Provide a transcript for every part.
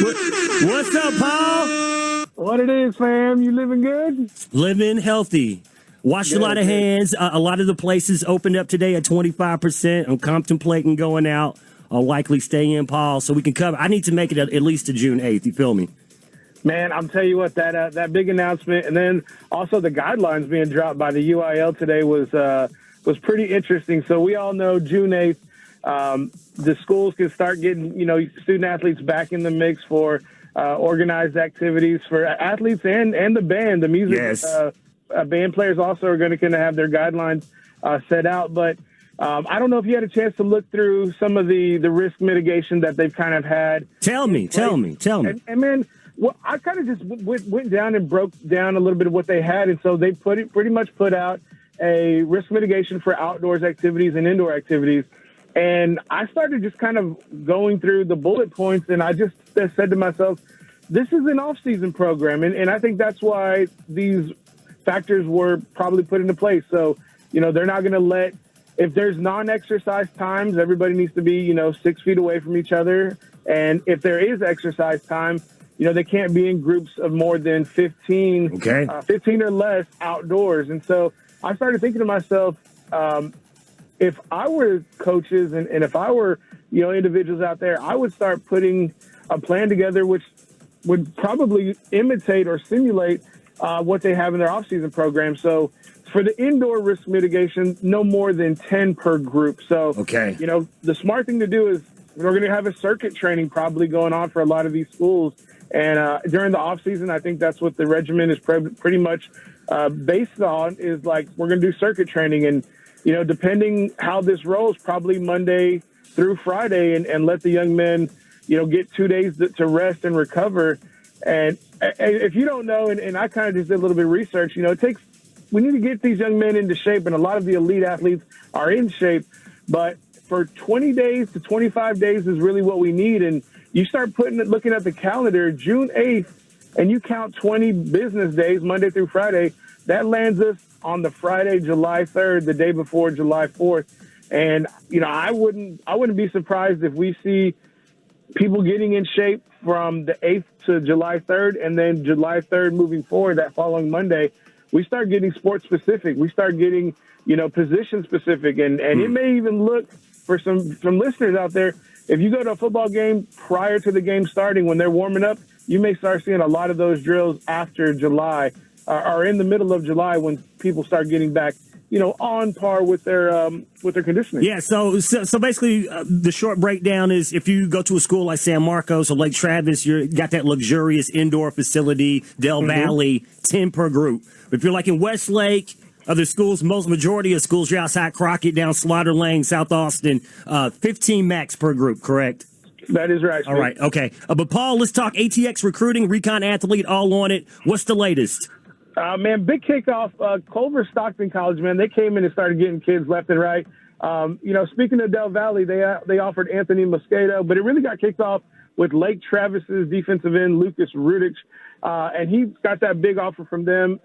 What's up, Paul? What it is, fam? You living good? Living healthy. Washed a lot of hands. A lot of the places opened up today at 25%. I'm contemplating going out. I'll likely stay in, Paul, so we can cover. I need to make it at least to June 8th. You feel me? Man, I'm telling you what, that big announcement, and then also the guidelines being dropped by the UIL today was pretty interesting. So we all know June 8th, the schools can start getting, student athletes back in the mix for organized activities for athletes and the band. The music band players also are going to have their guidelines set out. But I don't know if you had a chance to look through some of the risk mitigation that they've kind of had. Tell me. And man, well, I kind of just went down and broke down a little bit of what they had. And so they pretty much put out a risk mitigation for outdoors activities and indoor activities. And I started just kind of going through the bullet points, and I just said to myself, this is an off-season program. And I think that's why these factors were probably put into place. So, they're not going to let, if there's non-exercise times, everybody needs to be, 6 feet away from each other. And if there is exercise time, they can't be in groups of more than 15, 15 or less outdoors. And so I started thinking to myself, if I were coaches and if I were, individuals out there, I would start putting a plan together which would probably imitate or simulate what they have in their off-season program. So for the indoor risk mitigation, no more than 10 per group. So, the smart thing to do is we're going to have a circuit training probably going on for a lot of these schools. And during the off-season, I think that's what the regimen is pretty much based on, is like we're going to do circuit training. And, depending how this rolls, probably Monday through Friday, and let the young men, get 2 days to rest and recover. And if you don't know, and I kind of just did a little bit of research, we need to get these young men into shape, and a lot of the elite athletes are in shape. But for 20 days to 25 days is really what we need. And you start looking at the calendar, June 8th, and you count 20 business days, Monday through Friday, that lands us on the Friday, July 3rd, the day before July 4th. And, I wouldn't be surprised if we see people getting in shape from the 8th to July 3rd, and then July 3rd moving forward, that following Monday, we start getting sport specific. We start getting, position specific. And it may even look, for some listeners out there, if you go to a football game prior to the game starting, when they're warming up, you may start seeing a lot of those drills after July or in the middle of July, when people start getting back, on par with their conditioning. Yeah. So basically, the short breakdown is, if you go to a school like San Marcos or Lake Travis, you got that luxurious indoor facility, Del Valley, 10 per group. If you're like in Westlake, other schools, majority of schools, you're outside Crockett, down Slaughter Lane, South Austin, 15 max per group, correct? That is right. All right. Okay. But Paul, let's talk ATX recruiting, recon athlete, all on it. What's the latest? Man, big kickoff. Culver Stockton College, man, they came in and started getting kids left and right. Speaking of Del Valley, they offered Anthony Mosquito, but it really got kicked off with Lake Travis's defensive end, Lucas Rudich. And he got that big offer from them.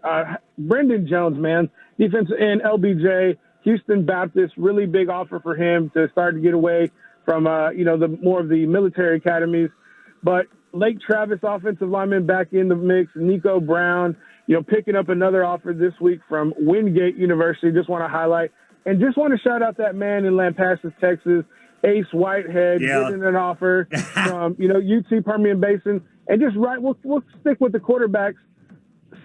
Brendan Jones, man, defensive end, LBJ, Houston Baptist, really big offer for him to start to get away from, the more of the military academies. But Lake Travis offensive lineman back in the mix, Nico Brown, picking up another offer this week from Wingate University. Just want to highlight and just want to shout out that man in Lampasas, Texas, Ace Whitehead, getting an offer from, UT Permian Basin. And just we'll stick with the quarterbacks.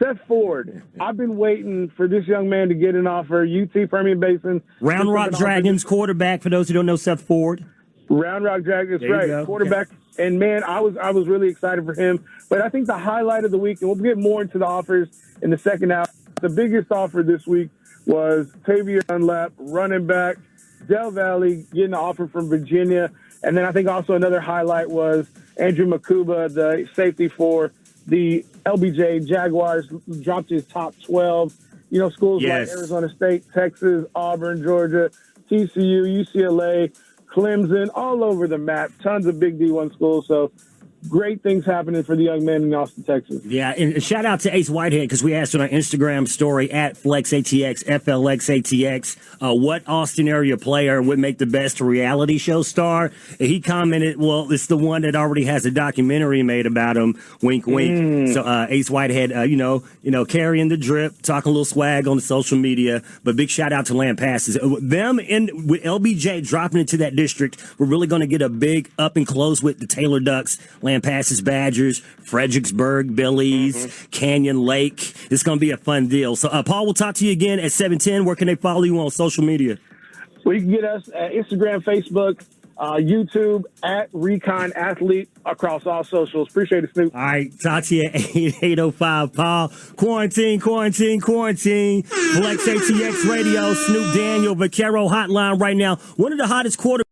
Seth Ford. I've been waiting for this young man to get an offer. UT Permian Basin. Round Rock Dragons quarterback, for those who don't know Seth Ford. Round Rock Dragons, right. Quarterback. Okay. And, man, I was really excited for him. But I think the highlight of the week, and we'll get more into the offers in the second half, the biggest offer this week was Tavia Dunlap, running back, Del Valley, getting an offer from Virginia. And then I think also another highlight was Andrew Makuba, the safety for the LBJ Jaguars, dropped his top 12. Schools like Arizona State, Texas, Auburn, Georgia, TCU, UCLA, Clemson, all over the map. Tons of big D1 schools. So great things happening for the young men in Austin, Texas. Yeah, and shout out to Ace Whitehead because we asked on our Instagram story at FLX ATX, FLX ATX, what Austin area player would make the best reality show star. And he commented, well, it's the one that already has a documentary made about him. Wink, wink. So Ace Whitehead, carrying the drip, talking a little swag on the social media. But big shout out to Land Passes. Them and with LBJ dropping into that district, we're really going to get a big up and close with the Taylor Ducks, Land Passes Badgers, Fredericksburg Billies, Canyon Lake. It's going to be a fun deal. So, Paul, we'll talk to you again at 7:10. Where can they follow you on social media? Well, you can get us at Instagram, Facebook, YouTube, at Recon Athlete across all socials. Appreciate it, Snoop. All right, talk to you at 8:05, Paul. Quarantine. Flex ATX Radio, Snupe Daniel, Vaquero Hotline right now. One of the hottest quarterbacks